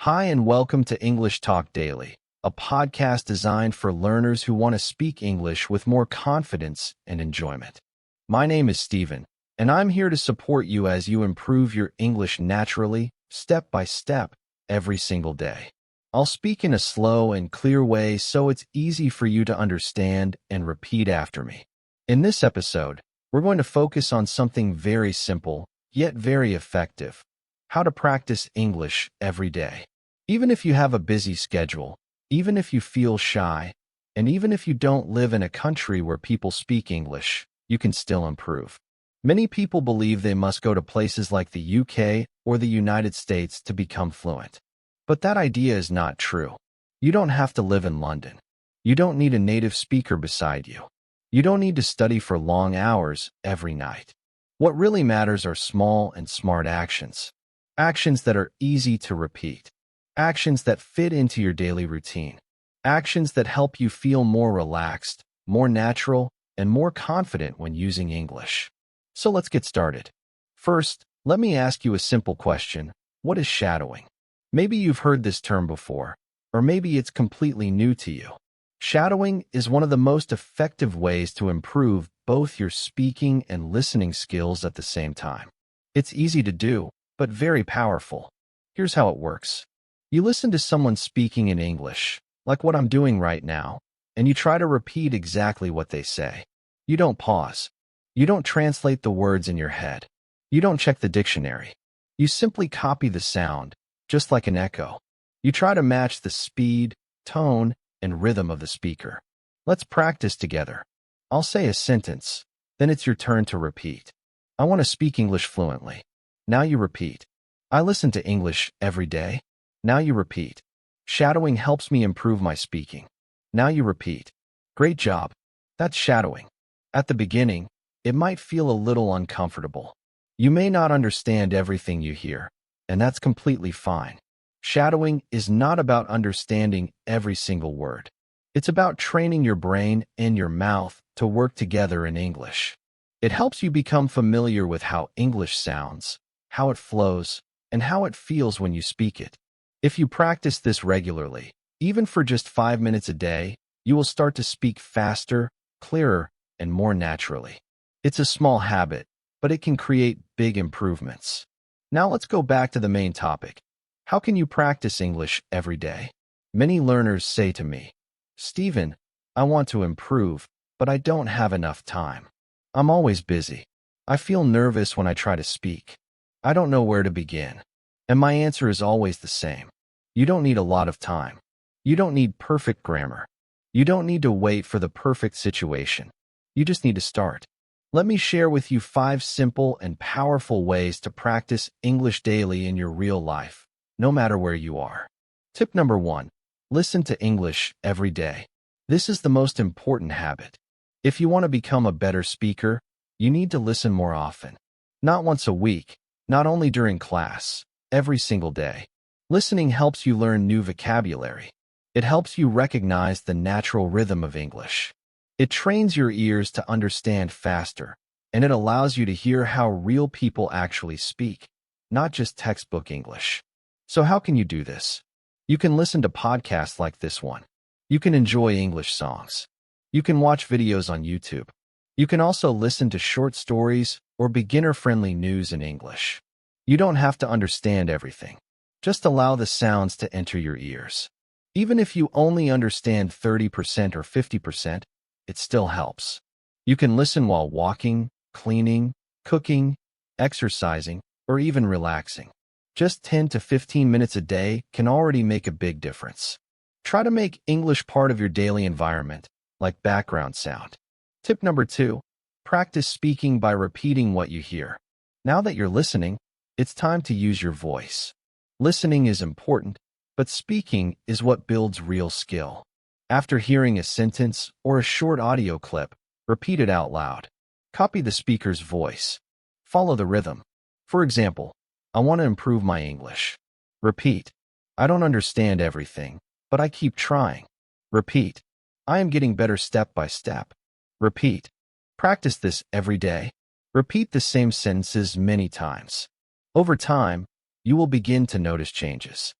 Hi, and welcome to English Talk Daily, a podcast designed for learners who want to speak English with more confidence and enjoyment. My name is Stephen, and I'm here to support you as you improve your English naturally, step by step, every single day. I'll speak in a slow and clear way so it's easy for you to understand and repeat after me. In this episode, we're going to focus on something very simple, yet very effective: how to practice English every day. Even if you have a busy schedule, even if you feel shy, and even if you don't live in a country where people speak English, you can still improve. Many people believe they must go to places like the UK or the United States to become fluent. But that idea is not true. You don't have to live in London. You don't need a native speaker beside you. You don't need to study for long hours every night. What really matters are small and smart actions. Actions that are easy to repeat. Actions that fit into your daily routine. Actions that help you feel more relaxed, more natural, and more confident when using English. So let's get started. First, let me ask you a simple question. What is shadowing? Maybe you've heard this term before, or maybe it's completely new to you. Shadowing is one of the most effective ways to improve both your speaking and listening skills at the same time. It's easy to do, but very powerful. Here's how it works. You listen to someone speaking in English, like what I'm doing right now, and you try to repeat exactly what they say. You don't pause. You don't translate the words in your head. You don't check the dictionary. You simply copy the sound, just like an echo. You try to match the speed, tone, and rhythm of the speaker. Let's practice together. I'll say a sentence, then it's your turn to repeat. I want to speak English fluently. Now you repeat. I listen to English every day. Now you repeat. Shadowing helps me improve my speaking. Now you repeat. Great job. That's shadowing. At the beginning, it might feel a little uncomfortable. You may not understand everything you hear, and that's completely fine. Shadowing is not about understanding every single word. It's about training your brain and your mouth to work together in English. It helps you become familiar with how English sounds, how it flows, and how it feels when you speak it. If you practice this regularly, even for just 5 minutes a day, you will start to speak faster, clearer, and more naturally. It's a small habit, but it can create big improvements. Now let's go back to the main topic. How can you practice English every day? Many learners say to me, "Stephen, I want to improve, but I don't have enough time. I'm always busy. I feel nervous when I try to speak. I don't know where to begin." And my answer is always the same. You don't need a lot of time. You don't need perfect grammar. You don't need to wait for the perfect situation. You just need to start. Let me share with you 5 simple and powerful ways to practice English daily in your real life, no matter where you are. Tip number 1. Listen to English every day. This is the most important habit. If you want to become a better speaker, you need to listen more often. Not once a week, not only during class, every single day. Listening helps you learn new vocabulary. It helps you recognize the natural rhythm of English. It trains your ears to understand faster, and it allows you to hear how real people actually speak, not just textbook English. So how can you do this? You can listen to podcasts like this one. You can enjoy English songs. You can watch videos on YouTube. You can also listen to short stories or beginner-friendly news in English. You don't have to understand everything. Just allow the sounds to enter your ears. Even if you only understand 30% or 50%, it still helps. You can listen while walking, cleaning, cooking, exercising, or even relaxing. Just 10 to 15 minutes a day can already make a big difference. Try to make English part of your daily environment, like background sound. Tip number 2. Practice speaking by repeating what you hear. Now that you're listening, it's time to use your voice. Listening is important, but speaking is what builds real skill. After hearing a sentence or a short audio clip, repeat it out loud. Copy the speaker's voice. Follow the rhythm. For example, I want to improve my English. Repeat. I don't understand everything, but I keep trying. Repeat. I am getting better step by step. Repeat. Practice this every day. Repeat the same sentences many times. Over time, you will begin to notice changes.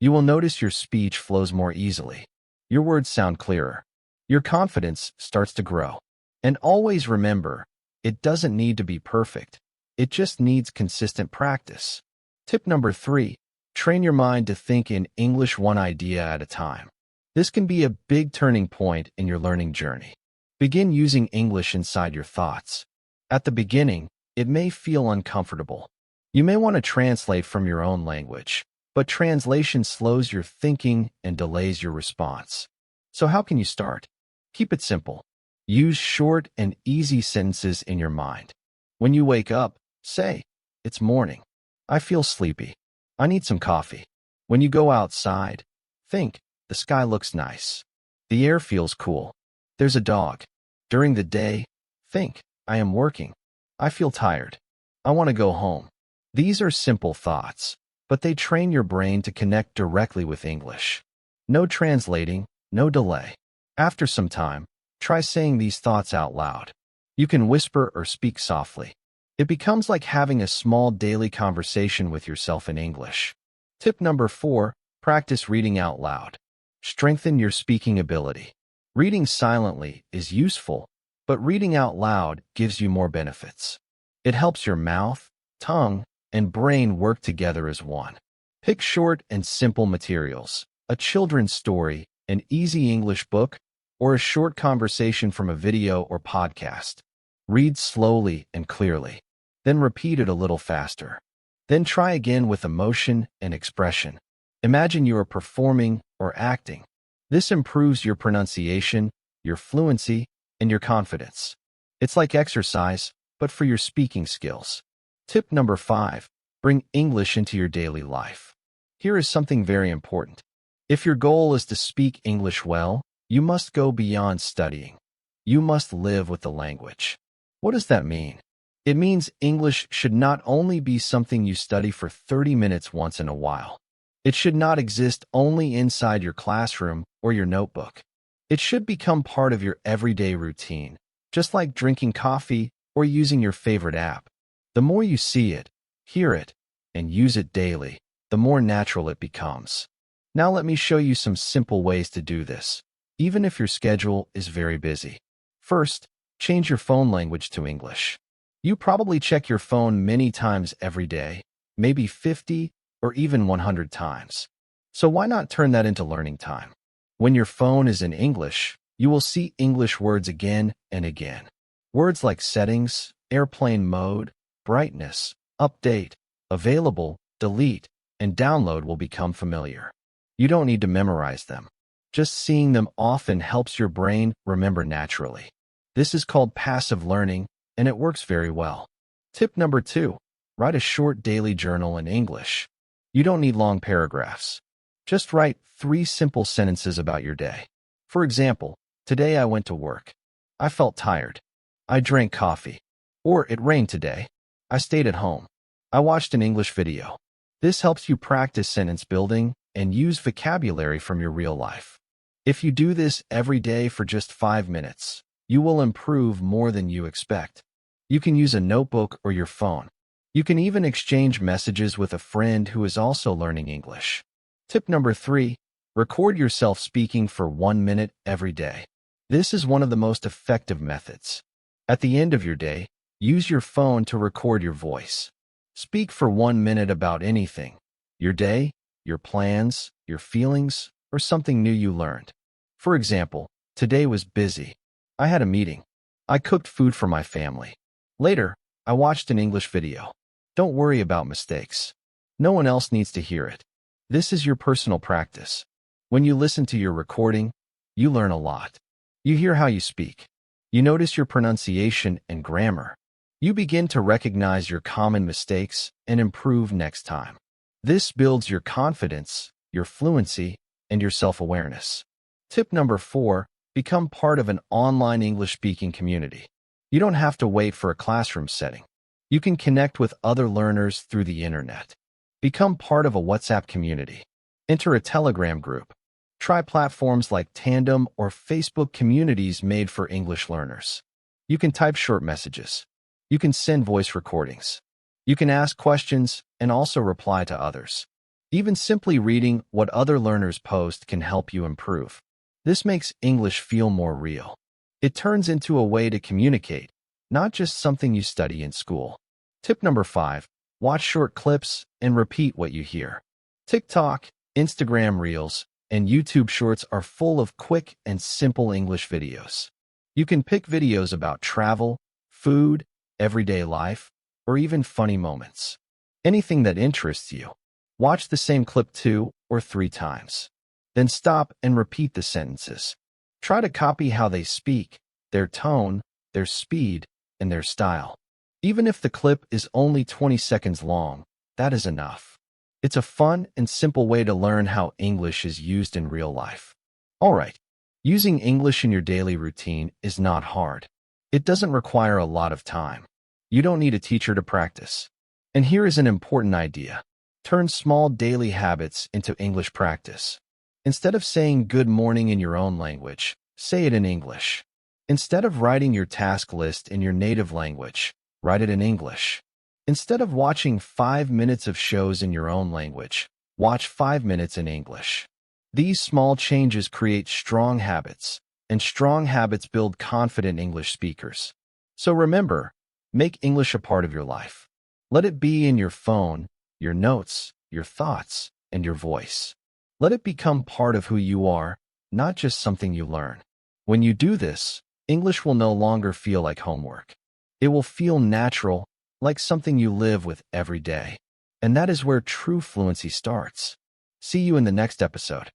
You will notice your speech flows more easily. Your words sound clearer. Your confidence starts to grow. And always remember, it doesn't need to be perfect. It just needs consistent practice. Tip number 3, train your mind to think in English one idea at a time. This can be a big turning point in your learning journey. Begin using English inside your thoughts. At the beginning, it may feel uncomfortable. You may want to translate from your own language, but translation slows your thinking and delays your response. So how can you start? Keep it simple. Use short and easy sentences in your mind. When you wake up, say, "It's morning. I feel sleepy. I need some coffee." When you go outside, think, "The sky looks nice. The air feels cool. There's a dog." During the day, think, "I am working. I feel tired. I want to go home." These are simple thoughts, but they train your brain to connect directly with English. No translating, no delay. After some time, try saying these thoughts out loud. You can whisper or speak softly. It becomes like having a small daily conversation with yourself in English. Tip number 4, practice reading out loud. Strengthen your speaking ability. Reading silently is useful, but reading out loud gives you more benefits. It helps your mouth, tongue, and brain work together as one. Pick short and simple materials, a children's story, an easy English book, or a short conversation from a video or podcast. Read slowly and clearly. Then repeat it a little faster. Then try again with emotion and expression. Imagine you are performing or acting. This improves your pronunciation, your fluency, and your confidence. It's like exercise, but for your speaking skills. Tip number 5, bring English into your daily life. Here is something very important. If your goal is to speak English well, you must go beyond studying. You must live with the language. What does that mean? It means English should not only be something you study for 30 minutes once in a while. It should not exist only inside your classroom or your notebook. It should become part of your everyday routine, just like drinking coffee or using your favorite app. The more you see it, hear it, and use it daily, the more natural it becomes. Now let me show you some simple ways to do this, even if your schedule is very busy. First, change your phone language to English. You probably check your phone many times every day, maybe 50 or even 100 times. So why not turn that into learning time? When your phone is in English, you will see English words again and again. Words like settings, airplane mode, brightness, update, available, delete, and download will become familiar. You don't need to memorize them. Just seeing them often helps your brain remember naturally. This is called passive learning, and it works very well. Tip number 2, write a short daily journal in English. You don't need long paragraphs. Just write 3 simple sentences about your day. For example, today I went to work. I felt tired. I drank coffee. Or it rained today. I stayed at home. I watched an English video. This helps you practice sentence building and use vocabulary from your real life. If you do this every day for just 5 minutes, you will improve more than you expect. You can use a notebook or your phone. You can even exchange messages with a friend who is also learning English. Tip number 3, record yourself speaking for 1 minute every day. This is one of the most effective methods. At the end of your day, use your phone to record your voice. Speak for 1 minute about anything, your day, your plans, your feelings, or something new you learned. For example, today was busy. I had a meeting. I cooked food for my family. Later, I watched an English video. Don't worry about mistakes. No one else needs to hear it. This is your personal practice. When you listen to your recording, you learn a lot. You hear how you speak. You notice your pronunciation and grammar. You begin to recognize your common mistakes and improve next time. This builds your confidence, your fluency, and your self-awareness. Tip number 4, become part of an online English-speaking community. You don't have to wait for a classroom setting. You can connect with other learners through the internet. Become part of a WhatsApp community. Enter a Telegram group. Try platforms like Tandem or Facebook communities made for English learners. You can type short messages. You can send voice recordings. You can ask questions and also reply to others. Even simply reading what other learners post can help you improve. This makes English feel more real. It turns into a way to communicate, not just something you study in school. Tip number 5. Watch short clips and repeat what you hear. TikTok, Instagram Reels, and YouTube Shorts are full of quick and simple English videos. You can pick videos about travel, food, everyday life, or even funny moments. Anything that interests you. Watch the same clip 2 or 3 times. Then stop and repeat the sentences. Try to copy how they speak, their tone, their speed, and their style. Even if the clip is only 20 seconds long, that is enough. It's a fun and simple way to learn how English is used in real life. Alright, using English in your daily routine is not hard. It doesn't require a lot of time. You don't need a teacher to practice. And here is an important idea. Turn small daily habits into English practice. Instead of saying good morning in your own language, say it in English. Instead of writing your task list in your native language, write it in English. Instead of watching 5 minutes of shows in your own language, watch 5 minutes in English. These small changes create strong habits, and strong habits build confident English speakers. So remember, make English a part of your life. Let it be in your phone, your notes, your thoughts, and your voice. Let it become part of who you are, not just something you learn. When you do this, English will no longer feel like homework. It will feel natural, like something you live with every day. And that is where true fluency starts. See you in the next episode.